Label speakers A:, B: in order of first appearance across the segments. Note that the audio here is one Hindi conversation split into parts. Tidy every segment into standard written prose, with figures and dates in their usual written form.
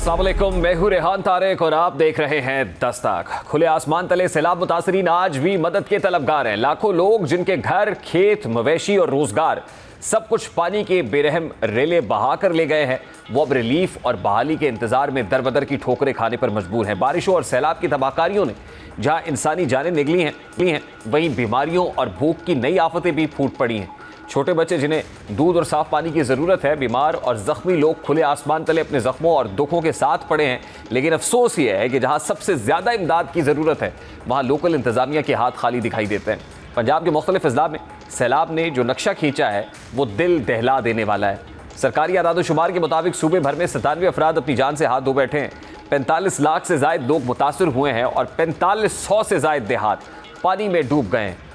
A: अस्सलाम वालेकुम, मैं हूं रेहान तारिक और आप देख रहे हैं दस्तक। खुले आसमान तले सैलाब मुतासरीन आज भी मदद के तलबगार हैं। लाखों लोग जिनके घर, खेत, मवेशी और रोजगार सब कुछ पानी के बेरहम रेले बहा कर ले गए हैं, वो अब रिलीफ और बहाली के इंतजार में दरबदर की ठोकरें खाने पर मजबूर हैं। बारिशों और सैलाब की तबाहकारियों ने जहां इंसानी जानें निकली हैं, वहीं बीमारियों और भूख की नई आफतें भी फूट पड़ी हैं। छोटे बच्चे जिन्हें दूध और साफ पानी की ज़रूरत है, बीमार और ज़ख्मी लोग खुले आसमान तले अपने ज़ख्मों और दुखों के साथ पड़े हैं। लेकिन अफसोस ये है कि जहां सबसे ज़्यादा इमदाद की ज़रूरत है, वहां लोकल इंतज़ामिया के हाथ खाली दिखाई देते हैं। पंजाब के मुख्तलिफ अजला में सैलाब ने जो नक्शा खींचा है वो दिल दहला देने वाला है। सरकारी आदादोशुमार के मुताबिक सूबे भर में 97 अफराद अपनी जान से हाथ धो बैठे हैं। 45 लाख से ज़ायद लोग मुतासर हुए हैं और 4500 से ज़ायद देहात पानी में डूब गए हैं।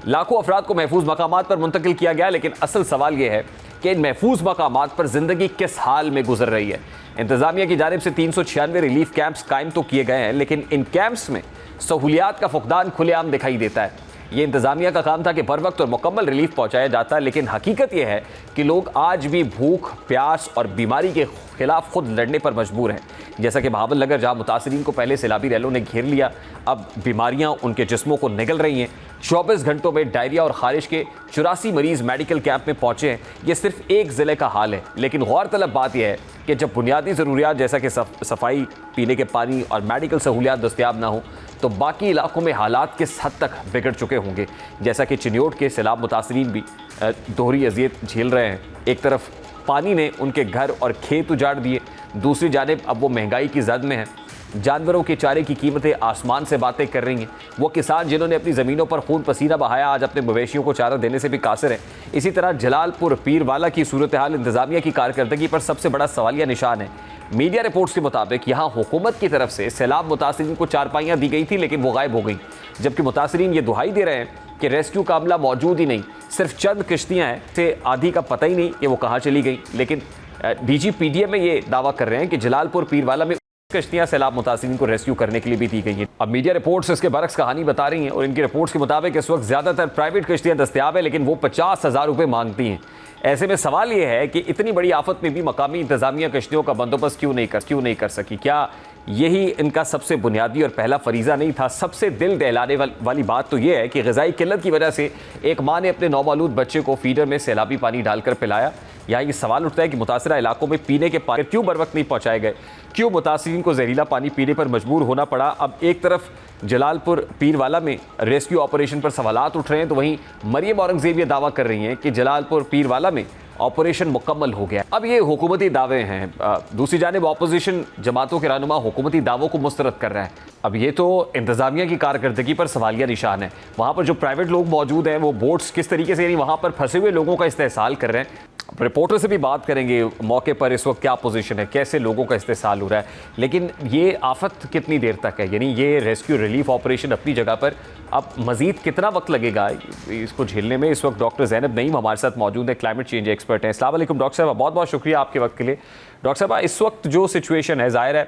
A: लाखों अफराद को महफूज मकामात पर मुंतकिल किया गया, लेकिन असल सवाल यह है कि इन महफूज मकामात पर जिंदगी किस हाल में गुजर रही है। इंतजामिया की जानिब से 396 रिलीफ कैंप्स कायम तो किए गए हैं, लेकिन इन कैंप्स में सहूलियात का फुकदान खुलेआम दिखाई देता है। ये इंतजामिया का काम था कि बर वक्त और मुकम्मल रिलीफ पहुंचाया जाता है, लेकिन हकीकत यह है कि लोग आज भी भूख, प्यास और बीमारी के खिलाफ खुद लड़ने पर मजबूर हैं। जैसा कि बहावल नगर, जहाँ मुतासरीन को पहले सैलाबी रैलों ने घेर लिया, अब बीमारियाँ उनके जिस्मों को निगल रही हैं। 24 घंटों में डायरिया और खारिश के 84 मरीज मेडिकल कैंप में पहुंचे हैं। ये सिर्फ एक ज़िले का हाल है, लेकिन गौरतलब बात यह है कि जब बुनियादी ज़रूरियात जैसा कि सफाई, पीने के पानी और मेडिकल सहूलियात दस्तयाब ना हो, तो बाकी इलाकों में हालात किस हद तक बिगड़ चुके होंगे। जैसा कि चिन्योट के सैलाब मुतासरीन भी दोहरी अजियत झेल रहे हैं। एक तरफ पानी ने उनके घर और खेत उजाड़ दिए, दूसरी जानिब अब वो महंगाई की जद में है। जानवरों के चारे की कीमतें आसमान से बातें कर रही हैं। वो किसान जिन्होंने अपनी ज़मीनों पर खून पसीना बहाया, आज अपने मवेशियों को चारा देने से भी कासिर हैं। इसी तरह जलालपुर पीरवाला की सूरत हाल इंतज़ामिया की कारकर्दगी पर सबसे बड़ा सवालिया निशान है। मीडिया रिपोर्ट्स के मुताबिक यहाँ हुकूमत की तरफ से सैलाब मुतासरीन को चारपाइयाँ दी गई थी, लेकिन वो गायब हो गई, जबकि मुतासरीन ये दुहाई दे रहे हैं कि रेस्क्यू का अमला मौजूद ही नहीं, सिर्फ चंद किश्तियाँ हैं, से आधी का पता ही नहीं कि वो कहाँ चली गई। लेकिन DGPDA में ये दावा कर रहे हैं कि जलालपुर पीरवाला में कश्तियां सैलाब मुतासरीन को रेस्क्यू करने के लिए भी दी गई हैं। अब मीडिया रिपोर्ट्स इसके बरक्स कहानी बता रही हैं और इनकी रिपोर्ट्स के मुताबिक इस वक्त ज़्यादातर प्राइवेट कश्तियां दस्तयाब है, लेकिन वो 50,000 रुपये मांगती हैं। ऐसे में सवाल ये है कि इतनी बड़ी आफत में भी मकामी इंतजामिया कश्तियों का बंदोबस्त क्यों नहीं कर सकी। क्या यही इनका सबसे बुनियादी और पहला फरीज़ा नहीं था? सबसे दिल दहलाने वाली बात तो यह है कि ग़िज़ाई किल्लत की वजह से एक माँ ने अपने नौमौलूद बच्चे को फीडर में सैलाबी पानी डालकर पिलाया। यहाँ ये सवाल उठता है कि मुतासरा इलाकों में पीने के पानी क्यों बर वक्त नहीं पहुँचाए गए, क्यों मुतासरीन को जहरीला पानी पीने पर मजबूर होना पड़ा। अब एक तरफ जलालपुर पीरवाला में रेस्क्यू ऑपरेशन पर सवालात उठ रहे हैं, तो वहीं मरियम औरंगज़ेब ये दावा कर रही हैं कि जलालपुर पीरवाला में ऑपरेशन मुकम्मल हो गया। अब ये हुकूमती दावे हैं, दूसरी जानिब ऑपोजिशन जमातों के रहनुमा हुकूमती दावों को मुस्तरद कर रहा है। अब ये तो इंतज़ामिया की कारकर्दगी पर सवालिया निशान है। वहाँ पर जो प्राइवेट लोग मौजूद हैं, वो बोट्स किस तरीके से यानी वहाँ पर फंसे हुए लोगों का इस्तेहसाल कर रहे हैं। रिपोर्टर से भी बात करेंगे मौके पर इस वक्त क्या पोजीशन है, कैसे लोगों का इस्तेहसाल हो रहा है। लेकिन ये आफत कितनी देर तक है, यानी ये रेस्क्यू रिलीफ ऑपरेशन अपनी जगह पर, अब मज़ीद कितना वक्त लगेगा इसको झेलने में। इस वक्त डॉक्टर ज़ैनब नईम हमारे साथ मौजूद है, क्लाइमेट चेंज एक्सपर्ट हैं। अस्सलाम वालेकुम डॉक्टर साहब, बहुत बहुत शुक्रिया आपके वक्त के लिए। डॉक्टर साहब, इस वक्त जो सिचुएशन है, ज़ाहिर है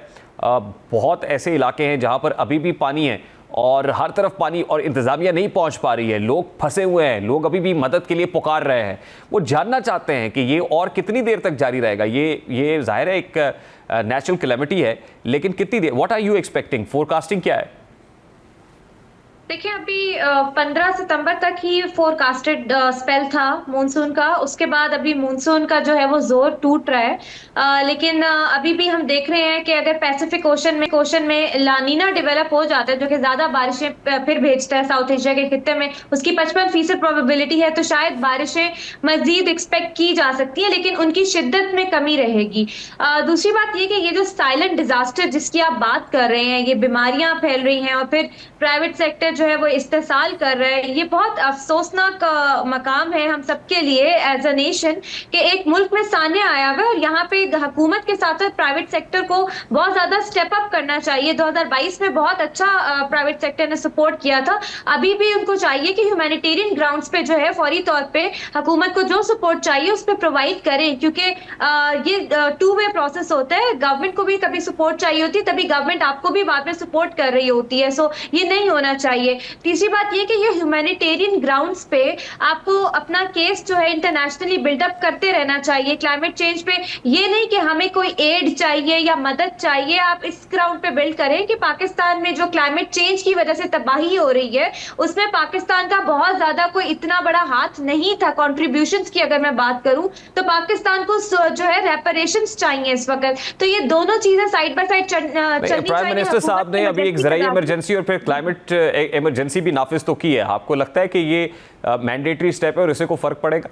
A: बहुत ऐसे इलाके हैं जहाँ पर अभी भी पानी है और हर तरफ पानी और इंतज़ामिया नहीं पहुंच पा रही है, लोग फंसे हुए हैं, लोग अभी भी मदद के लिए पुकार रहे हैं। वो जानना चाहते हैं कि ये और कितनी देर तक जारी रहेगा। ये ज़ाहिर है एक नेचुरल कैलेमिटी है, लेकिन कितनी देर, what are you expecting, forecasting क्या है?
B: देखिए, अभी 15 सितंबर तक ही फोरकास्टेड स्पेल था मॉनसून का। उसके बाद अभी मॉनसून का जो है वो जोर टूट रहा है। लेकिन अभी भी हम देख रहे हैं कि अगर पैसिफिक ओशन में लानीना डेवलप हो जाता है, जो कि ज्यादा बारिशें फिर भेजता है साउथ एशिया के खित्ते में, उसकी 55% प्रोबेबिलिटी है, तो शायद बारिशें मजीद एक्सपेक्ट की जा सकती है, लेकिन उनकी शिद्दत में कमी रहेगी। दूसरी बात ये कि ये जो साइलेंट डिजास्टर जिसकी आप बात कर रहे हैं, ये बीमारियां फैल रही हैं और फिर प्राइवेट सेक्टर जो है वो इस्तेसाल कर रहा है, ये बहुत अफसोसनाक मकाम है हम सबके लिए एज अ नेशन कि एक मुल्क में सामने आया हुआ है और यहाँ पे हुकूमत के साथ साथ प्राइवेट सेक्टर को बहुत ज्यादा स्टेप अप करना चाहिए। 2022 में बहुत अच्छा प्राइवेट सेक्टर ने सपोर्ट किया था, अभी भी उनको चाहिए कि ह्यूमैनिटेरियन ग्राउंड्स पे जो है फौरी तौर पे हुकूमत को जो सपोर्ट चाहिए उस पर प्रोवाइड करें, क्योंकि ये टू वे प्रोसेस होता है। गवर्नमेंट को भी कभी सपोर्ट चाहिए होती है, तभी गवर्नमेंट आपको भी बाद में सपोर्ट कर रही होती है। सो ये नहीं होना चाहिए। चाहिए। तीसरी बात ये कि ये ह्यूमैनिटेरियन ग्राउंड्स पे आपको अपना केस जो है इंटरनेशनली बिल्डअप करते रहना चाहिए क्लाइमेट चेंज पे। ये नहीं कि हमें कोई एड चाहिए या मदद चाहिए, आप इस ग्राउंड पे बिल्ड करें कि पाकिस्तान में जो क्लाइमेट चेंज की वजह से तबाही हो रही है उसमें पाकिस्तान का बहुत ज्यादा कोई इतना बड़ा हाथ नहीं था। कॉन्ट्रीब्यूशंस की अगर मैं बात करूं तो पाकिस्तान को जो है रेपरेशंस चाहिए इस वक्त। तो ये दोनों चीजें साइड बाय साइड चलनी चाहिए।
A: प्राइम मिनिस्टर साहब ने अभी एक ज़राई इमरजेंसी और फिर क्लाइमेट इमरजेंसी भी नाफिज तो की है। आपको लगता है कि ये मैंडेटरी स्टेप है और इससे को फर्क पड़ेगा?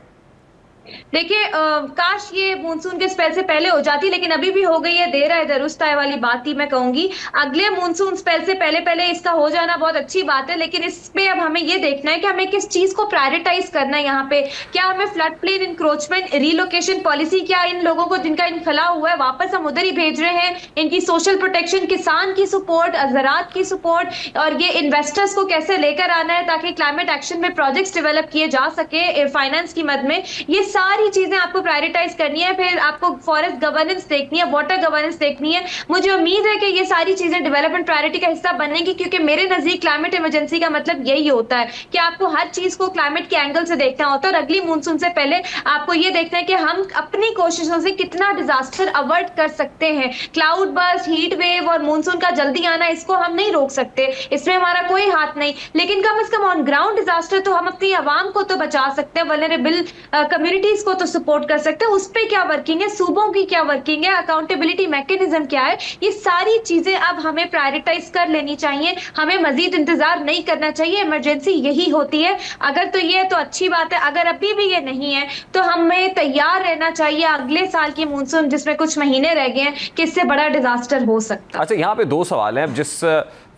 B: देखिए काश ये मानसून के स्पेल से पहले हो जाती, लेकिन अभी भी हो गई है, देर है दुरुस्त है वाली बात ही मैं कहूंगी। अगले मानसून स्पेल से पहले पहले इसका हो जाना बहुत अच्छी बात है, लेकिन इस पे अब हमें ये देखना है कि हमें किस चीज को प्रायोरिटाइज करना है यहाँ पे। क्या हमें flood plain encroachment relocation policy, क्या इन लोगों को जिनका इनखला हुआ है वापस हम उधर ही भेज रहे हैं? इनकी सोशल प्रोटेक्शन, किसान की सपोर्ट, ज़राअत की सपोर्ट और ये इन्वेस्टर्स को कैसे लेकर आना है ताकि क्लाइमेट एक्शन में प्रोजेक्ट्स डेवलप किए जा सके फाइनेंस की मद में, ये सारी चीजें आपको प्रायोरिटाइज करनी है। फिर आपको फॉरेस्ट गवर्नेंस देखनी है, वाटर गवर्नेंस देखनी है। मुझे उम्मीद है कि ये सारी चीजें डेवलपमेंट प्रायोरिटी का हिस्सा बनेंगी, क्योंकि मेरे नजदीक क्लाइमेट इमरजेंसी का मतलब यही होता है कि आपको हर चीज को क्लाइमेट के एंगल से देखना होता है और अगली मानसून से पहले आपको ये देखना है कि हम अपनी कोशिशों से कितना डिजास्टर अवॉइड कर सकते हैं। क्लाउड बर्स्ट, हीट वेव और मानसून का जल्दी आना, इसको हम नहीं रोक सकते, इसमें हमारा कोई हाथ नहीं, लेकिन कम से कम ऑन ग्राउंड डिजास्टर तो हम अपनी आवाम को तो बचा सकते हैं, वल्नरेबल कम्युनिटीज को तो सपोर्ट कर सकते हैं। उस पे क्या वर्किंग है, सूबों की क्या वर्किंग है, अकाउंटेबिलिटी मैकेनिज्म क्या है, ये सारी चीजें अब हमें प्रायोरिटाइज कर लेनी चाहिए। हमें मजीद इंतजार नहीं करना चाहिए, इमरजेंसी यही होती है। अगर तो ये है तो अच्छी बात है, अगर अभी भी ये नहीं है तो हमें तैयार रहना चाहिए अगले साल की मानसून जिसमें कुछ महीने रह गए हैं कि इससे बड़ा डिजास्टर हो सकता है।
A: अच्छा, यहाँ पे दो सवाल हैं। जिस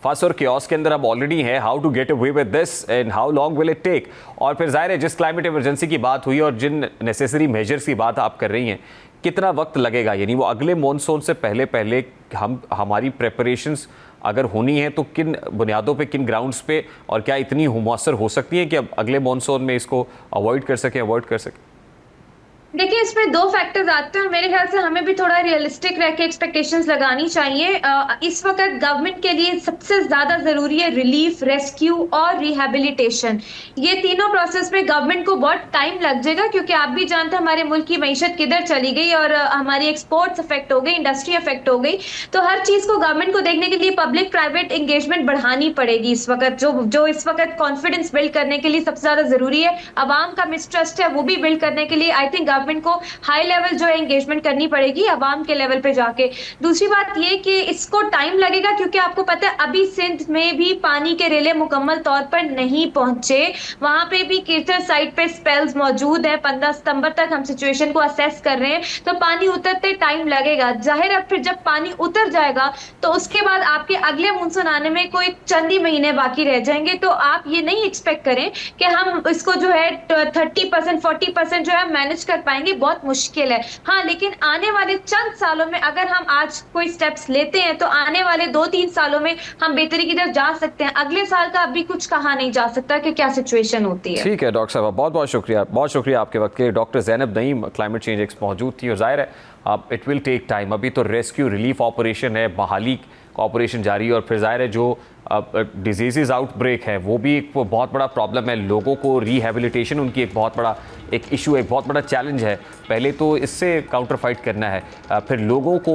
A: फस और क्योस के अंदर हम ऑलरेडी हैं, how to get away with this and how long will it take, और फिर जाहिर है जिस क्लाइमेट इमरजेंसी की बात हुई और जिन नेसेसरी मेजर्स की बात आप कर रही हैं, कितना वक्त लगेगा? यानी वो अगले मॉनसून से पहले पहले हमारी प्रेपरेशंस अगर होनी है तो किन बुनियादों पे, किन ग्राउंड्स पे, और क्या इतनी मुअस्सर हो सकती है कि अब अगले मॉनसून में इसको अवॉइड कर सकें?
B: देखिए इसमें दो फैक्टर्स आते हैं और मेरे ख्याल से हमें भी थोड़ा रियलिस्टिक रह के एक्सपेक्टेशंस लगानी चाहिए। इस वक्त गवर्नमेंट के लिए सबसे ज्यादा जरूरी है रिलीफ, रेस्क्यू और रिहैबिलिटेशन। ये तीनों प्रोसेस में गवर्नमेंट को बहुत टाइम लग जाएगा, क्योंकि आप भी जानते हैं हमारे मुल्क की मईशत किधर चली गई और हमारी एक्सपोर्ट्स अफेक्ट हो गई, इंडस्ट्री अफेक्ट हो गई। तो हर चीज को गवर्नमेंट को देखने के लिए पब्लिक प्राइवेट एंगेजमेंट बढ़ानी पड़ेगी इस वक्त। जो इस वक्त कॉन्फिडेंस बिल्ड करने के लिए सबसे ज्यादा जरूरी है, अवाम का मिसट्रस्ट है वो भी बिल्ड करने के लिए आई थिंक गवर्नमेंट को हाई लेवल जो है एंगेजमेंट करनी पड़ेगी अवाम के लेवल पे जाके। दूसरी बात ये कि इसको टाइम लगेगा, क्योंकि आपको पता है अभी सिंध में भी पानी के रेले मुकम्मल तौर पर नहीं पहुंचे, वहां पे भी कीचड़ साइड पे स्पेल्स मौजूद है। 15 सितंबर तक हम सिचुएशन को असेस कर रहे हैं, तो पानी उतरते टाइम लगेगा। जाहिर है फिर जब पानी उतर जाएगा तो उसके बाद आपके अगले मानसून आने में कोई चंद ही महीने बाकी रह जाएंगे। तो आप ये नहीं एक्सपेक्ट करें कि हम इसको जो है 30% 40% जो है मैनेज कर पाएंगे, बहुत मुश्किल है। हाँ, लेकिन आने वाले चंद सालों में अगर हम आज कोई स्टेप्स लेते हैं तो आने वाले 2-3 सालों में हम बेहतरी की तरफ जा सकते हैं। अगले साल का अभी कुछ कहा नहीं जा सकता कि क्या सिचुएशन होती है।
A: ठीक है डॉक्टर साहब, बहुत बहुत शुक्रिया आपके वक्त के। Doctor Zainab Naeem climate change expert मौजूद थी, और जाहिर है अब इट विल टेक टाइम। अभी तो रेस्क्यू रिलीफ ऑपरेशन है, बहाली का ऑपरेशन जारी है, और फिर जाहिर है जो डिजीज़ आउटब्रेक है वो भी एक बहुत बड़ा प्रॉब्लम है। लोगों को रिहैबिलिटेशन उनकी एक बहुत बड़ा एक इशू है, एक बहुत बड़ा चैलेंज है। पहले तो इससे काउंटर फाइट करना है, फिर लोगों को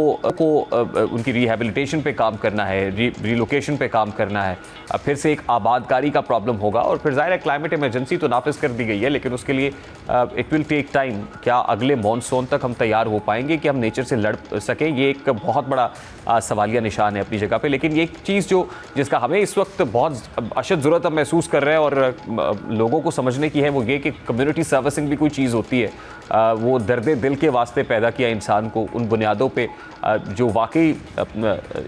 A: उनकी रिहैबिलिटेशन पे काम करना है, रिलोकेशन पे काम करना है, फिर से एक आबादकारी का प्रॉब्लम होगा, और फिर ज़ाहिर है क्लाइमेट इमरजेंसी तो नाफिज कर दी गई है, लेकिन उसके लिए इट विल टेक टाइम। क्या अगले मॉनसून तक हम तैयार हो पाएंगे कि हम नेचर से लड़ सकें? ये एक बहुत बड़ा सवालिया निशान है अपनी जगह पे। लेकिन ये एक चीज़ जिसका हमें इस वक्त बहुत अशद ज़रूरत हम महसूस कर रहे हैं और लोगों को समझने की है, वो ये कि कम्युनिटी सर्विसिंग भी कोई चीज़ होती है। वो दर्द दिल के वास्ते पैदा किया इंसान को, उन बुनियादों पे जो वाकई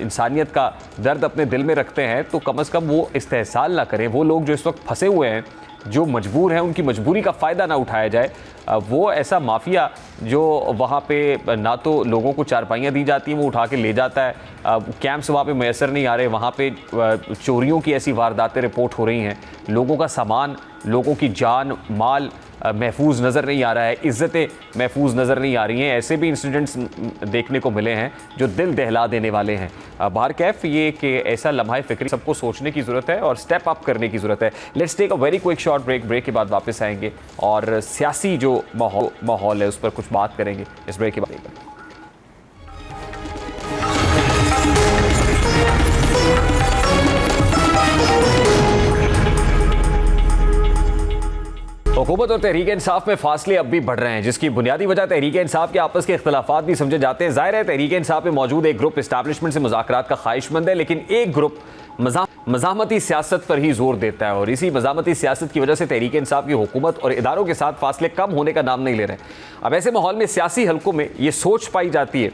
A: इंसानियत का दर्द अपने दिल में रखते हैं, तो कम से कम वो इस्तेहसाल ना करें। वो लोग जो इस वक्त फंसे हुए हैं, जो मजबूर हैं, उनकी मजबूरी का फ़ायदा ना उठाया जाए। वो ऐसा माफिया जो वहाँ पे ना तो लोगों को चारपाइयाँ दी जाती हैं, वो उठा के ले जाता है, कैंप्स वहाँ पे मैसर नहीं आ रहे, वहाँ पे चोरियों की ऐसी वारदातें रिपोर्ट हो रही हैं, लोगों का सामान, लोगों की जान माल महफूज नज़र नहीं आ रहा है, इज़्ज़तें महफूज नज़र नहीं आ रही हैं। ऐसे भी इंसिडेंट्स देखने को मिले हैं जो दिल दहला देने वाले हैं। बाहर कैफ ये कि ऐसा लम्हा फ़िक्री सबको सोचने की ज़रूरत है और स्टेप अप करने की ज़रूरत है। Let's take a very quick short break के बाद वापस आएंगे और सियासी जो माहौल है उस पर कुछ बात करेंगे इस ब्रेक के बाद। हुकूमत और तहरीक इंसाफ में फासले अब भी बढ़ रहे हैं, जिसकी बुनियादी वजह तहरीक इंसाफ के आपस के इख्तलाफात भी समझे जाते हैं। जाहिर है तहरीक इंसाफ में मौजूद एक ग्रुप इस्टेब्लिशमेंट से मुज़ाकरात का ख्वाहिशमंद है, लेकिन एक ग्रुप मज़ाहमती सियासत पर ही जोर देता है और इसी मज़ाहमती सियासत की वजह से तहरीक इंसाफ की हुकूमत और इदारों के साथ फासले कम होने का नाम नहीं ले रहे। अब ऐसे माहौल में सियासी हलकों में ये सोच पाई जाती है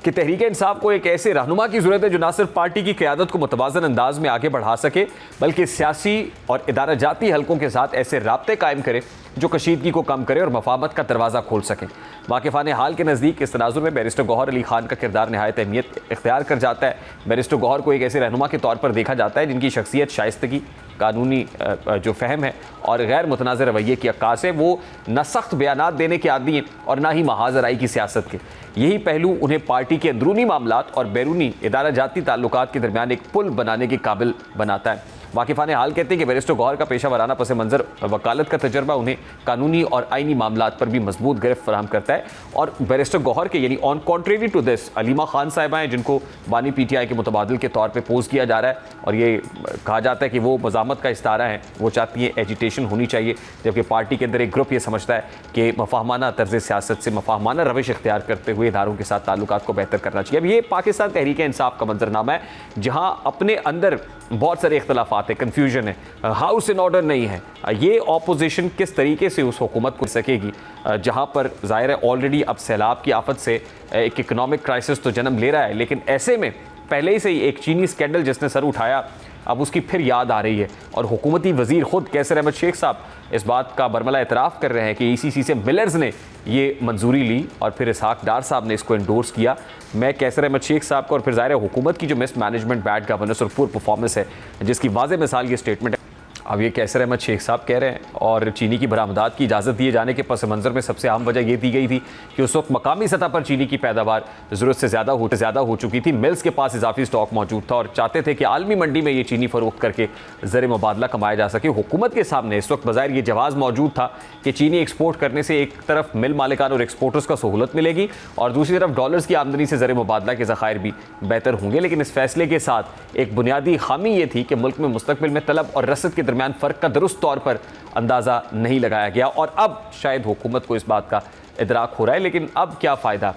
A: कि तहरीक इंसाफ को एक ऐसे रहनुमा की ज़रूरत है जो ना सिर्फ पार्टी की क़यादत को मुतवाज़न अंदाज में आगे बढ़ा सके, बल्कि सियासी और इदारा जाती हलकों के साथ ऐसे राब्ते कायम करे जो कशीदगी को कम करे और मफाहमत का दरवाज़ा खोल सकें। वाकिफ़ान हाल के नज़दीक इस तनाज़ुर में बैरिस्टर गौहर अली खान का किरदार नहायत अहमियत इख्तियार कर जाता है। बैरिस्टर गौहर को एक ऐसे रहनुमा के तौर पर देखा जाता है जिनकी शख्सियत शाइस्तगी, कानूनी जो फ़हम है और गैर मुतनाज़िर रवैये की अक्कास है। वो न सख्त बयानात देने के आदी हैं और ना ही महाजराई की सियासत के। यही पहलू उन्हें पार्टी के अंदरूनी मामलात और बैरूनी इदारा जाती ताल्लुकात के दरमियान एक पुल बनाने के काबिल बनाता है। वाकिफ़ान हाल कहते हैं कि बैरिस्टर गौहर का पेशा वराना पस मंज़र वकालत का तजर्बा उन्हें कानूनी और आइनी मामलात पर भी मजबूत गिरफ्त फराहम करता है। और बैरिस्टर गौहर के यानी on contrary to this Aleema Khan साहिबा हैं जिनको बानी PTI के मुतबादिल के तौर पर पोज किया जा रहा है और ये कहा जाता है कि वो मज़ामत का इस्तारा है, वो चाहती है एजिटेशन होनी चाहिए, जबकि पार्टी के अंदर एक ग्रुप ये समझता है कि मफाहमाना तर्ज सियासत से मफाहमाना रविश इख्तियार करते हुए इदारों के साथ ताल्लुकात को बेहतर करना चाहिए। अब ये पाकिस्तान तहरीक इंसाफ का मंजरनामा है जहाँ अपने अंदर बहुत सारे इख्तलाफात है, कन्फ्यूजन है, हाउस इन ऑर्डर नहीं है। ये ऑपोजिशन किस तरीके से उस हुकूमत को सकेगी जहाँ पर ज़ाहिर है ऑलरेडी अब सैलाब की आफत से एक इकनॉमिक क्राइसिस तो जन्म ले रहा है, लेकिन ऐसे में पहले ही से ही एक चीनी स्कैंडल जिसने सर उठाया अब उसकी फिर याद आ रही है और हुकूमती वज़ीर ख़ुद कैसर अहमद शेख साहब इस बात का बरमला एतराफ़ कर रहे हैं कि ECC से मिलर्स ने ये मंजूरी ली और फिर इसहाक डार साहब ने इसको एंडोर्स किया। मैं कैसर अहमद शेख साहब को और फिर ज़ाहिर है हुकूमत की जो मिस मैनेजमेंट, बैड गवर्नेंस और पुअर परफॉर्मेंस है जिसकी वाज़ेह मिसाल ये स्टेटमेंट है। अब ये कैसर अहमद शेख साहब कह रहे हैं और चीनी की बरामदात की इजाज़त दिए जाने के पस मंज़र में सबसे अहम वजह ये दी गई थी कि उस वक्त मकामी सतह पर चीनी की पैदावार ज़रूरत से ज़्यादा हो चुकी थी। मिल्स के पास इजाफी स्टॉक मौजूद था और चाहते थे कि आलमी मंडी में ये चीनी फ़रोख्त करके ज़र मुबादला कमाया जा सके। हुकूमत के सामने इस वक्त बज़ाहिर ये जवाज़ मौजूद था कि चीनी एक्सपोर्ट करने से एक तरफ मिल मालिकान और एक्सपोर्टर्स का सहूलत मिलेगी और दूसरी तरफ डॉलर्स की आमदनी से ज़र मुबादला के ज़खायर भी बेहतर होंगे। लेकिन इस फैसले के साथ एक बुनियादी खामी ये थी कि मुल्क में मुस्तकबिल में तलब और रसद के दरमियान फ़र्क का दुरुस्त तौर पर अंदाज़ा नहीं लगाया गया और अब शायद हुकूमत को इस बात का इदराक हो रहा है। लेकिन अब क्या फ़ायदा।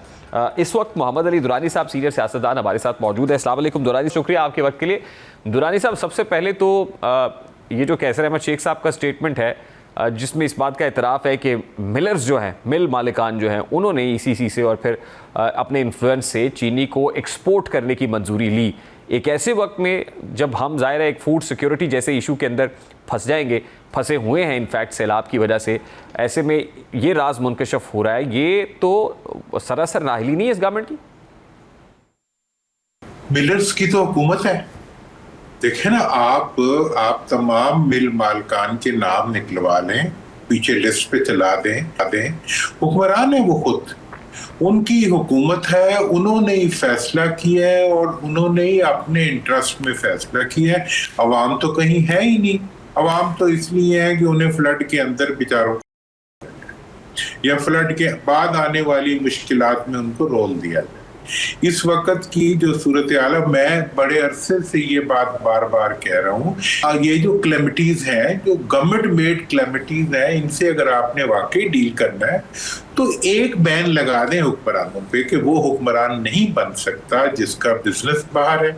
A: इस वक्त मोहम्मद अली दुरानी साहब सीनियर सियासतदान हमारे साथ मौजूद है। अस्सलाम वालेकुम दुरानी, शुक्रिया आपके वक्त के लिए। दुरानी साहब, सबसे पहले तो ये जो कैसर अहमद शेख साहब का स्टेटमेंट है जिसमें इस बात का इतराफ़ है कि मिलर्स जो हैं, मिल मालिकान जो हैं, उन्होंने ECC से और फिर अपने इन्फ्लुएंस से चीनी को एक्सपोर्ट करने की मंजूरी ली एक ऐसे वक्त में जब हम ज़ाहिर है एक फूड सिक्योरिटी जैसे इशू के अंदर फंसे हुए हैं इनफैक्ट सैलाब की वजह से। ऐसे में ये राज मुनकशफ हो रहा है, ये तो सरासर नाहिली नहीं है इस गवर्नमेंट की।
C: मिलर्स की तो हुकूमत है। देखें ना, आप तमाम मिल मालकान के नाम निकलवा लें, पीछे लिस्ट पे चला दें, हुक्मरान है वो खुद, उनकी हुकूमत है, उन्होंने ही फैसला किया है और उन्होंने ही अपने इंटरेस्ट में फैसला किया है। अवाम तो कहीं है ही नहीं। अवाम तो इसलिए है कि उन्हें फ्लड के अंदर बेचारों या फ्लड के बाद आने वाली मुश्किलात में उनको रोल दिया जाए। इस वक्त की जो सूरत हाल है, मैं बड़े अरसे से ये बात बार बार कह रहा हूँ, ये जो क्लेमिटीज हैं, जो गवर्नमेंट मेड क्लेमिटीज हैं, इनसे अगर आपने वाकई डील करना है तो एक बैन लगा दें हुक्मरानों पे कि वो हुक्मरान नहीं बन सकता जिसका बिजनेस बाहर है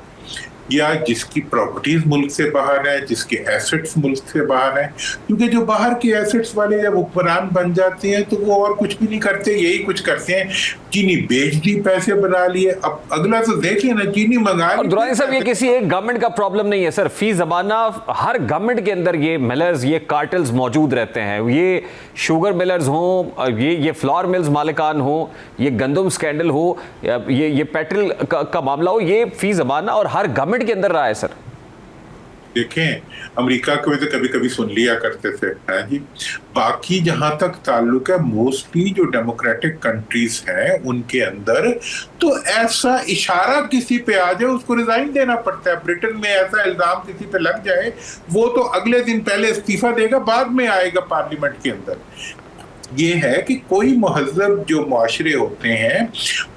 C: या जिसकी प्रॉपर्टीज मुल्क से बाहर है, जिसके एसेट्स मुल्क से बाहर है। क्योंकि जो बाहर के एसेट्स वाले जब हुक्मरान बन जाते हैं तो वो और कुछ भी नहीं करते, यही कुछ करते हैं, चीनी बेच दी, पैसे बना लिए। अब अगला तो देखिए ना, चीनी मंगा।
A: और दुरानी साहब, ये किसी एक गवर्नमेंट का प्रॉब्लम नहीं है सर, फी जमाना हर गवर्नमेंट के अंदर ये मिलर्स, ये कार्टेल्स मौजूद रहते हैं। ये शुगर मिलर्स हों, ये फ्लावर मिल्स मालिकान हो, ये गंदम स्कैंडल हो, ये पेट्रोल का मामला हो, ये फी जमाना और हर गवर्नमेंट के अंदर रहा है सर।
C: देखें, अमेरिका को तो कभी कभी सुन लिया करते थे, है जी। बाकी जहां तक ताल्लुक है, मोस्टली जो डेमोक्रेटिक कंट्रीज हैं उनके अंदर तो ऐसा इशारा किसी पे आ जाए उसको रिजाइन देना पड़ता है। ब्रिटेन में ऐसा इल्जाम किसी पे लग जाए, वो तो अगले दिन पहले इस्तीफा देगा, बाद में आएगा पार्लियामेंट के अंदर। ये है कि कोई महज़ब जो मुआशरे होते हैं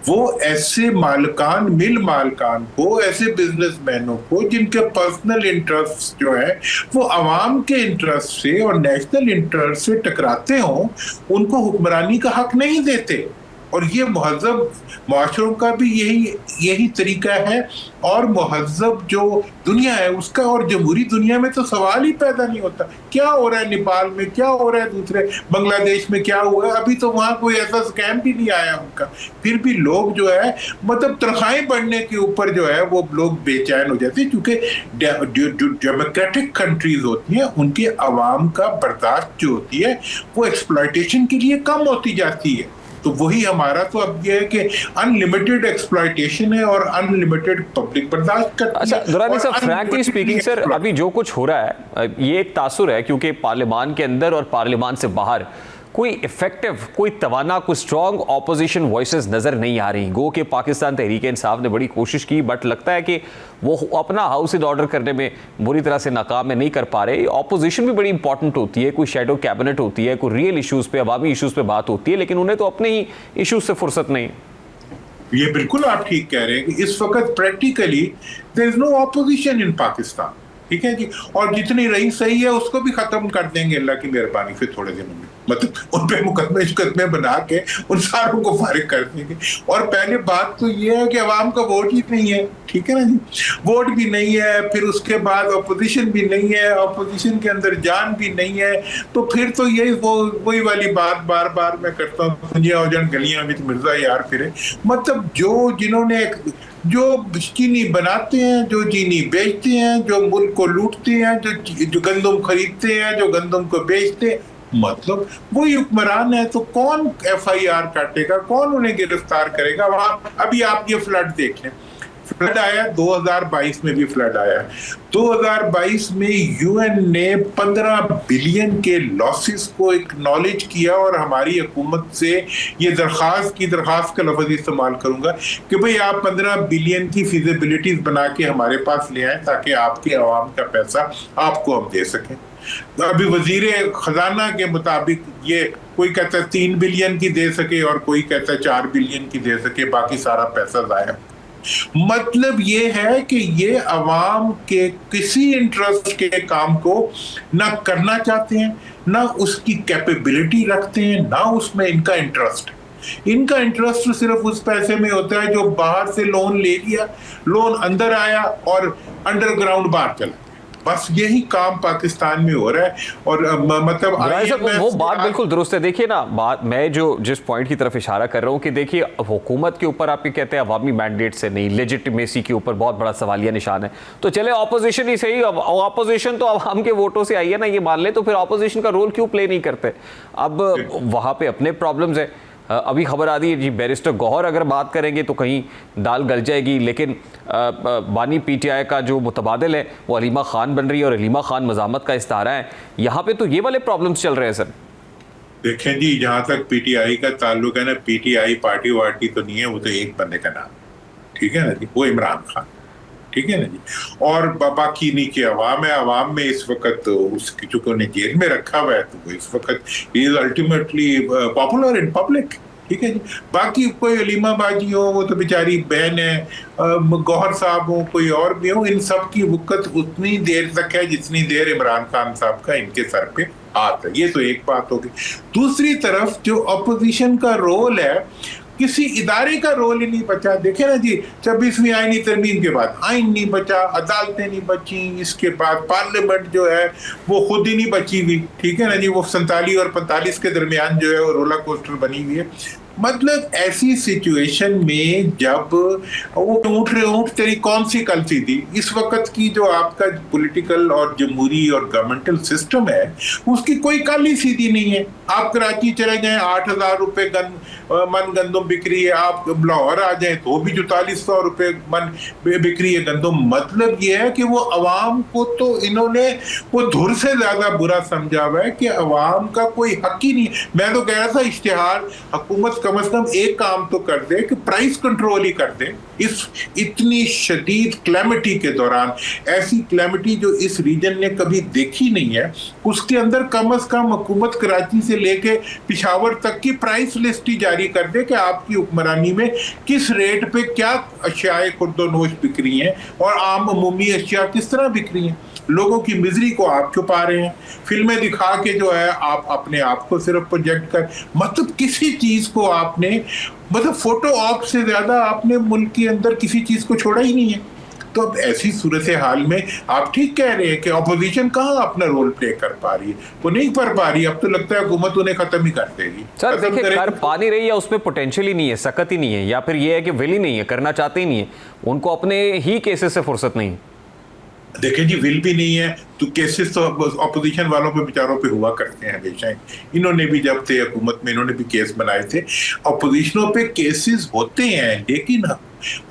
C: वो ऐसे मालकान, मिल मालकान को, ऐसे बिजनेसमैनों को जिनके पर्सनल इंटरेस्ट जो है वो आवाम के इंटरेस्ट से और नेशनल इंटरेस्ट से टकराते हों, उनको हुक्मरानी का हक नहीं देते। और ये महज़ब मुआशरों का भी यही तरीका है। और महज़ब जो दुनिया है उसका और जमहूरी दुनिया में तो सवाल ही पैदा नहीं होता। क्या हो रहा है नेपाल में, क्या हो रहा है दूसरे बांग्लादेश में, क्या हुआ है, अभी तो वहां कोई ऐसा स्कैम भी नहीं आया उनका। फिर भी लोग जो है मतलब तनख्वाहें बढ़ने के ऊपर जो है वो लोग बेचैन हो जाते हैं, क्योंकि डेमोक्रेटिक कंट्रीज होती हैं उनके अवाम का बर्दाश्त जो होती है वो एक्सप्लॉयटेशन के लिए कम होती जाती है। तो वही हमारा तो अब ये है कि अनलिमिटेड एक्सप्लॉयटेशन है और अनलिमिटेड पब्लिक बर्दाश्त करती है।
A: अच्छा दुरानी साहब, फ्रैंकली स्पीकिंग सर, अभी जो कुछ हो रहा है ये एक तासुर है, क्योंकि पार्लियामान के अंदर और पार्लियामान से बाहर कोई इफेक्टिव, कोई तवाना, कोई स्ट्रॉन्ग ऑपोजिशन वॉइसेस नजर नहीं आ रही। गो कि पाकिस्तान तहरीक इंसाफ ने बड़ी कोशिश की, बट लगता है कि वो अपना हाउस इन ऑर्डर करने में बुरी तरह से नाकाम है, नहीं कर पा रहे। ऑपोजिशन भी बड़ी इंपॉर्टेंट होती है, कोई शेडो कैबिनेट होती है, कोई रियल इश्यूज पे, अवामी इश्यूज पे बात होती है, लेकिन उन्हें तो अपने ही इश्यूज से फुर्सत नहीं।
C: ये बिल्कुल आप ठीक कह रहे हैं कि इस वक्त practically there is no opposition in Pakistan, ठीक है जी। और जितनी रही सही है उसको भी खत्म कर देंगे अल्लाह की मेहरबानी से थोड़े दिनों में, मतलब उन पे मुकदमे बना के उन सारों को फारिग कर देंगे। और पहले बात तो ये है कि अवाम का वोट ही नहीं है, ठीक है ना जी, वोट भी नहीं है, फिर उसके बाद अपोजिशन भी नहीं है, अपोजिशन के अंदर जान भी नहीं है। तो फिर तो यही वही वाली बात बार बार मैं करता हूँ, दुनिया हो जान गलियां में मिर्जा यार फिरे। मतलब जिन्होंने जो चीनी बनाते हैं, जो चीनी बेचते हैं, जो मुल्क को लूटते हैं, जो गंदम खरीदते हैं, जो गंदम को बेचते हैं, मतलब वही हुक्मरान है। तो कौन FIR काटेगा, कौन उन्हें गिरफ्तार करेगा? वहां अभी आप ये फ्लड देख लें, फ्लड आया 2022 में भी फ्लड आया। 2022 में UN ने 15 बिलियन के लॉसेस को एक्नॉलेज किया और हमारी हुकूमत से ये दरखास्त का लफ्ज इस्तेमाल करूंगा कि भाई आप 15 बिलियन की फिजिबिलिटीज बना के हमारे पास ले आए ताकि आपके अवाम का पैसा आपको हम दे सकें। अभी वजीर खजाना के मुताबिक ये कोई कहता है 3 बिलियन की दे सके और कोई कहता है 4 बिलियन की दे सके, बाकी सारा पैसा जाया। मतलब ये है कि ये अवाम के किसी इंटरेस्ट के काम को ना करना चाहते हैं, ना उसकी कैपेबिलिटी रखते हैं, ना उसमें इनका इंटरेस्ट है। इनका इंटरेस्ट सिर्फ उस पैसे में होता है जो बाहर से लोन ले लिया, लोन अंदर आया और अंडरग्राउंड बाहर चला। बस यही काम पाकिस्तान में हो रहा है। और मतलब
A: वो बात बिल्कुल दुरुस्त है। देखिए ना, बात मैं जिस पॉइंट की तरफ इशारा कर रहा हूँ कि देखिए हुकूमत के ऊपर आप ये कहते हैं अवामी मैंडेट से नहीं, लेजिटिमेसी के ऊपर बहुत बड़ा सवालिया निशान है। तो चले ऑपोजिशन ही सही, ऑपोजिशन तो अवाम के वोटों से आई है ना, ये मान ले, तो फिर ऑपोजिशन का रोल क्यों प्ले नहीं करते? अब वहाँ पे अपने प्रॉब्लम्स है। अभी खबर आ रही है जी, बैरिस्टर गौहर अगर बात करेंगे तो कहीं दाल गल जाएगी, लेकिन बानी PTI का जो मुतबादिल है वो अलीमा खान बन रही है और अलीमा खान मज़ामत का इस्तारा है। यहाँ पे तो ये वाले प्रॉब्लम्स चल रहे हैं सर।
C: देखें जी, जहाँ तक PTI का ताल्लुक है ना, PTI पार्टी वार्टी तो नहीं है, वो तो एक बंदे का नाम, ठीक है ना जी, वो इमरान खान, ठीक है ना जी। और बाकी नीचे अवाम है, अवाम में इस वक्त उसकी चूंकि उन्हें जेल में रखा हुआ है तो वो इस वक्त is ultimately popular in public, ठीक है जी। बाकी कोई अलीमा बाजी हो, वो तो बेचारी बहन है, गौहर साहब हो, कोई और भी हो, इन सब की वक़्त उतनी देर तक है जितनी देर इमरान खान साहब का इनके सर पे हाथ है। ये तो एक बात होगी। दूसरी तरफ जो अपोजिशन का रोल है, किसी इदारे का रोल ही नहीं बचा। देखे ना जी, 26वीं आईनी तरमीम के बाद आइन नहीं बचा, अदालतें नहीं बची, इसके बाद पार्लियामेंट जो है वो खुद ही नहीं बची हुई, ठीक है ना जी। वो 47 और 45 के दरमियान जो है वो रोलर कोस्टर बनी हुई है। मतलब ऐसी सिचुएशन में जब वो ऊँट तेरी कौन सी गलती थी, इस वक्त की जो आपका पॉलिटिकल और जमहूरी और गवर्नमेंटल सिस्टम है उसकी कोई कल ही सीधी नहीं है। आप कराची चले जाएं 8,000 रुपए मन गंदम बिक्री है, आप लाहौर आ जाएं तो भी 4400 रुपए मन बिक्री है गंदम। मतलब ये है कि वो अवाम को तो इन्होंने वो धुर से ज्यादा बुरा समझा हुआ है कि अवाम का कोई हक ही नहीं। मैं तो कह रहा था इश्तिहार हुकूमत कम से कम एक काम तो कर दे कि प्राइस कंट्रोल ही कर दे। इस इतनी शदीद क्लैमिटी के दौरान, ऐसी क्लैमिटी जो इस रीजन ने कभी देखी नहीं है, उसके अंदर कम से कम हुकूमत कराची से लेके पिशावर तक की प्राइस लिस्ट ही जारी कर दे कि आपकी हुक्मरानी में किस रेट पे क्या अशियाए खुर्दोनोश बिक रही हैं और आम अमूमी अशिया किस तरह बिक रही हैं। लोगों की मिजरी को आप छुपा रहे हैं, फिल्में दिखा के जो है आप अपने आप को सिर्फ प्रोजेक्ट कर, मतलब किसी चीज को आपने, मतलब फोटो ऑप से ज्यादा आपने मुल्क के अंदर किसी चीज को छोड़ा ही नहीं है। तो अब ऐसी सूरत हाल में आप ठीक कह रहे हैं कि अपोजिशन कहाँ अपना रोल प्ले कर पा रही है, वो नहीं कर पा रही। अब तो लगता है हुकूमत उन्हें खत्म ही कर देगी।
A: सर देखिए, कर पा नहीं रही है, उसमें पोटेंशियल ही नहीं है, सकत ही नहीं है, या फिर ये है कि विल ही नहीं है, करना चाहते ही नहीं है, उनको अपने ही केसेस से फुर्सत नहीं।
C: देखें जी, विल भी नहीं है तो केसेस तो अपोजिशन वालों पे बेचारों पे हुआ करते हैं हमेशा। इन्होंने भी जब थे हुकूमत में इन्होंने भी केस बनाए थे, अपोजिशनों पे केसेस होते हैं, लेकिन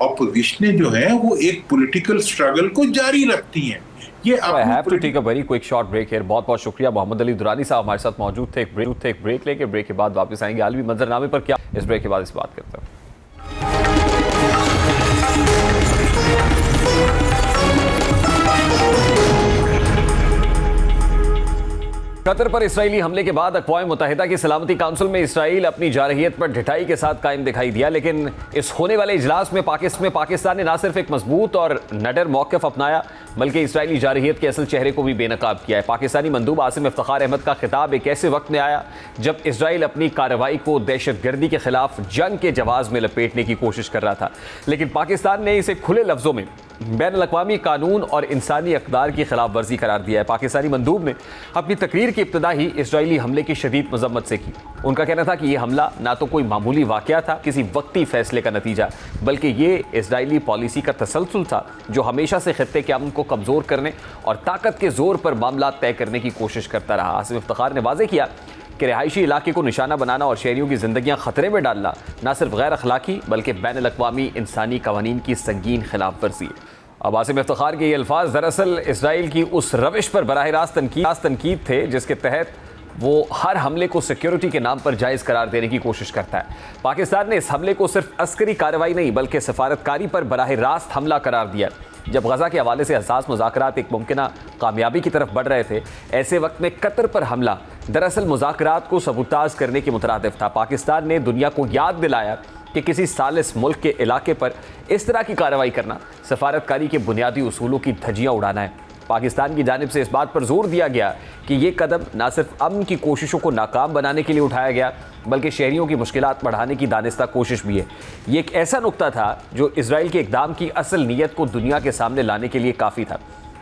C: अपोजिशनें जो है वो एक पॉलिटिकल स्ट्रगल को जारी रखती हैं। ये
A: I have to take a very quick short break here. बहुत बहुत शुक्रिया, मोहम्मद अली दुरानी साहब हमारे साथ मौजूद थे। एक ब्रेक लेके ब्रेक के बाद वापस आएंगे। आलमी मंजरनामे पर क्या, इस ब्रेक के बाद इस बात करते हैं। कतर पर इसराइली हमले के बाद अक़वाम मुत्तहिदा की सलामती काउंसिल में इसराइल अपनी जारहियत पर ढिठाई के साथ कायम दिखाई दिया, लेकिन इस होने वाले इजलास में पाकिस्तान ने न सिर्फ एक मजबूत और नडर मौक़िफ़ अपनाया बल्कि इसराइली जारहियत के असल चेहरे को भी बेनकाब किया है। पाकिस्तानी मंदूब आसिम इफ्तिखार अहमद का खिताब एक ऐसे वक्त में आया जब इसराइल अपनी कार्रवाई को दहशतगर्दी के खिलाफ जंग के जवाब में लपेटने की कोशिश कर रहा था, लेकिन पाकिस्तान ने इसे खुले लफ्ज़ों में बैनुल-अक़वामी कानून और इंसानी अक़दार की खिलाफ वर्जी करार दिया है। पाकिस्तानी मंदूब ने अपनी तकरीर की इब्तिदा ही इसराइली हमले की शदीद मजम्मत से की। उनका कहना था कि यह हमला ना तो कोई मामूली वाक़या था, किसी वक्ती फैसले का नतीजा, बल्कि ये इसराइली पॉलिसी का तसलसल था जो हमेशा से खित्ते के अमन को कमज़ोर करने और ताकत के जोर पर मामला तय करने की कोशिश करता रहा। आसिम इफ्तिखार ने वाज़ेह किया कि रिहायशी इलाके को निशाना बनाना और शहरियों की जिंदगियां खतरे में डालना न सिर्फ गैर अखलाकी बल्कि बैनुल-अक़वामी इंसानी कवानीन की संगीन खिलाफ वर्जी है। अब आसिम इफ्तिखार के ये अल्फाज दरअसल इसराइल की उस रविश पर बराह रास्त तनकीद थे जिसके तहत वो हर हमले को सिक्योरिटी के नाम पर जायज़ करार देने की कोशिश करता है। पाकिस्तान ने इस हमले को सिर्फ अस्करी कार्रवाई नहीं बल्कि सफारतकारी पर बराह रास्त हमला करार दिया। जब गजा के हवाले से हसास मुज़ाकरात एक मुमकिना कामयाबी की तरफ बढ़ रहे थे, ऐसे वक्त में कतर पर हमला दरअसल मुज़ाकरात को सबूताज करने के मुतरादिफ था। पाकिस्तान ने दुनिया को याद दिलाया कि किसी सालिस मुल्क के इलाके पर इस तरह की कार्रवाई करना सफारतकारी के बुनियादी उसूलों की धज्जियाँ उड़ाना है। पाकिस्तान की जानिब से इस बात पर जोर दिया गया कि ये कदम न सिर्फ अमन की कोशिशों को नाकाम बनाने के लिए उठाया गया बल्कि शहरियों की मुश्किलात बढ़ाने की दानिस्ता कोशिश भी है। ये एक ऐसा नुक्ता था जो इजराइल के इक़दाम की असल नीयत को दुनिया के सामने लाने के लिए काफ़ी था।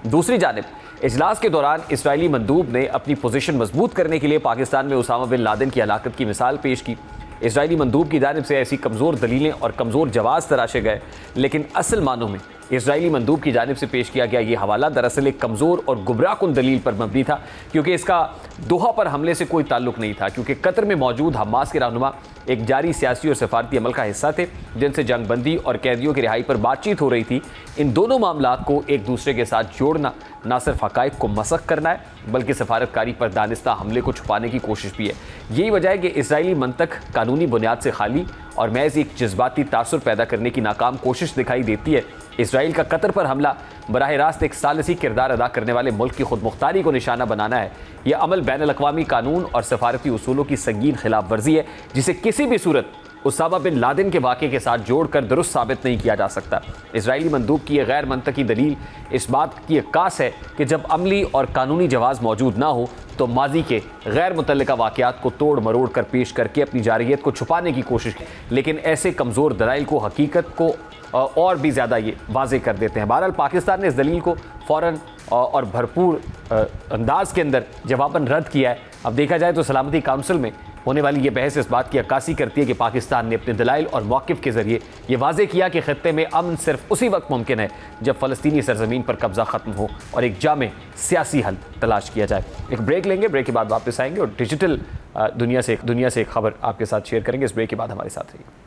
A: दूसरी जानिब इजलास के दौरान इसराइली मंदूब ने अपनी पोजीशन मजबूत करने के लिए पाकिस्तान में उसामा बिन लादेन की हलाकत की मिसाल पेश की। इसराइली मंदूब की जानिब से ऐसी कमज़ोर दलीलें और कमज़ोर जवाब तराशे गए, लेकिन असल मानों में इसराइली मंदूब की जानिब से पेश किया गया ये हवाला दरअसल एक कमज़ोर और गुमराहकुन दलील पर मबनी था, क्योंकि इसका दोहा पर हमले से कोई ताल्लुक नहीं था। क्योंकि कतर में मौजूद हमास के रहनुमा एक जारी सियासी और सफारती अमल का हिस्सा थे जिनसे जंगबंदी और कैदियों की रिहाई पर बातचीत हो रही थी। इन दोनों मामला को एक दूसरे के साथ जोड़ना न सिर्फ हक़ाइक़ को मसख़ करना है बल्कि सफारतकारी पर दानिस्ता हमले को छुपाने की कोशिश भी है। यही वजह है कि इसराइली मंतक कानूनी बुनियाद से खाली और महज एक जज्बाती तासुर पैदा करने की नाकाम कोशिश दिखाई देती है। इसराइल का कतर पर हमला बराह रास्त एक सालिसी किरदार अदा करने वाले मुल्क की खुदमुख्तारी को निशाना बनाना है। यह अमल बैनुल-अक़वामी कानून और सफारती उसूलों की संगीन खिलाफ वर्जी है जिसे किसी भी सूरत उसामा बिन लादेन के वाक़े के साथ जोड़कर दुरुस्त साबित नहीं किया जा सकता। इसराइली मंदूब की यह गैर मंतकी दलील इस बात की अक्कास है कि जब अमली और कानूनी जवाज़ मौजूद ना हो तो माजी के गैर मुतल्लिका वाक़यात को तोड़ मरोड़ कर पेश करके अपनी जारहियत को छुपाने की कोशिश की, लेकिन ऐसे कमज़ोर दलाइल को हकीकत को और भी ज़्यादा ये वाज़े कर देते हैं। बहरहाल पाकिस्तान ने इस दलील को फ़ौरन और भरपूर अंदाज के अंदर जवाबन रद्द किया है, अब देखा जाए तो सलामती काउंसिल में होने वाली ये बहस इस बात की अक्कासी करती है कि पाकिस्तान ने अपने दलाइल और मौक़िफ़ के ज़रिए ये वाज़े किया कि ख़त्ते में अमन सिर्फ उसी वक्त मुमकिन है जब फ़लस्तीनी सरज़मीन पर कब्ज़ा ख़त्म हो और एक जामे सियासी हल तलाश किया जाए। एक ब्रेक लेंगे, ब्रेक के बाद वापस आएंगे और डिजिटल दुनिया से एक खबर आपके साथ शेयर करेंगे। इस ब्रेक के बाद हमारे साथ रहिए।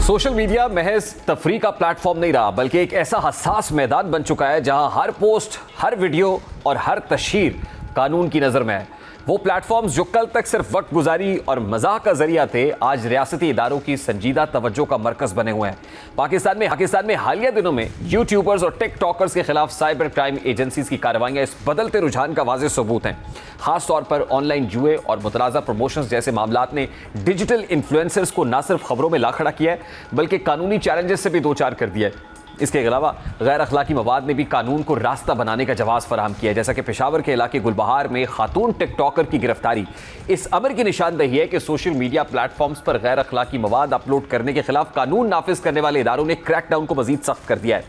A: सोशल मीडिया महज तफरी का प्लेटफॉर्म नहीं रहा, बल्कि एक ऐसा हसास मैदान बन चुका है जहां हर पोस्ट, हर वीडियो और हर तशहीर कानून की नज़र में है। वो प्लेटफॉर्म्स जो कल तक सिर्फ वक्त गुजारी और मजाक का जरिया थे, आज रियासती इदारों की संजीदा तवज्जो का मरकज़ बने हुए हैं। पाकिस्तान में हालिया दिनों में यूट्यूबर्स और टिकटॉकर्स के खिलाफ साइबर क्राइम एजेंसीज की कार्रवाइयाँ इस बदलते रुझान का वाज़ेह सबूत हैं। खास तौर पर ऑनलाइन जुए और मुतराज़ा प्रमोशंस जैसे मामलात ने डिजिटल इन्फ्लुएंसर्स को न सिर्फ खबरों में ला खड़ा किया है, बल्कि कानूनी चैलेंजेस से भी दो चार कर दिया है। इसके अलावा गैर अखलाकी मवाद ने भी कानून को रास्ता बनाने का जवाब फराहम किया है, जैसा कि पेशावर के इलाके गुलबहार में खातून टिकटॉकर की गिरफ्तारी इस अमर की निशानदेही है कि सोशल मीडिया प्लेटफॉर्म्स पर गैर अखलाकी मवाद अपलोड करने के खिलाफ कानून नाफिज करने वाले इदारों ने क्रैकडाउन को मजीद सख्त कर दिया है।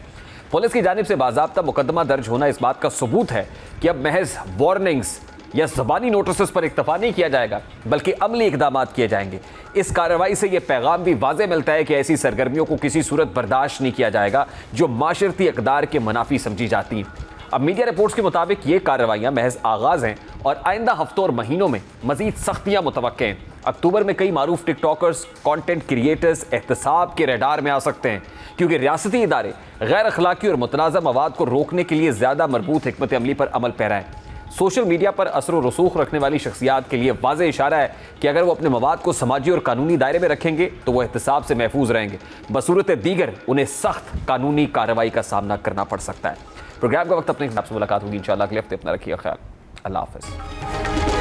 A: पुलिस की जानिब से बाज़ाब्ता मुकदमा दर्ज होना इस बात का सबूत है कि अब महज वार्निंग्स या ज़बानी नोटिस पर इक्तफा नहीं किया जाएगा, बल्कि अमली इकदाम किए जाएंगे। इस कार्रवाई से यह पैगाम भी वाज़े मिलता है कि ऐसी सरगर्मियों को किसी सूरत बर्दाश्त नहीं किया जाएगा जो माशरती इक़दार के मुनाफी समझी जाती हैं। अब मीडिया रिपोर्ट्स के मुताबिक ये कार्रवाइयाँ महज आगाज़ हैं और आइंदा हफ्तों और महीनों में मज़ीद सख्तियाँ मुतवक्के हैं। अक्टूबर में कई मारूफ टिकटॉकर्स, कंटेंट क्रिएटर्स एहतसाब के रडार में आ सकते हैं, क्योंकि रियासती इदारे गैर अखलाकी और मुतनाज़ा मवाद को रोकने के लिए ज़्यादा मरबूत हिकमत अमली पर अमल पैरा है। सोशल मीडिया पर असर व रसूख रखने वाली शख्सियात के लिए वाज़ेह इशारा है कि अगर वो अपने मवाद को समाजी और कानूनी दायरे में रखेंगे तो वो एहतसाब से महफूज रहेंगे, बसूरत दीगर उन्हें सख्त कानूनी कार्रवाई का सामना करना पड़ सकता है। प्रोग्राम का वक्त अपने आपसे मुलाकात होगी इंशाअल्लाह। अगले हफ्ते अपना रखिए ख्याल। अल्लाह हाफ़िज़।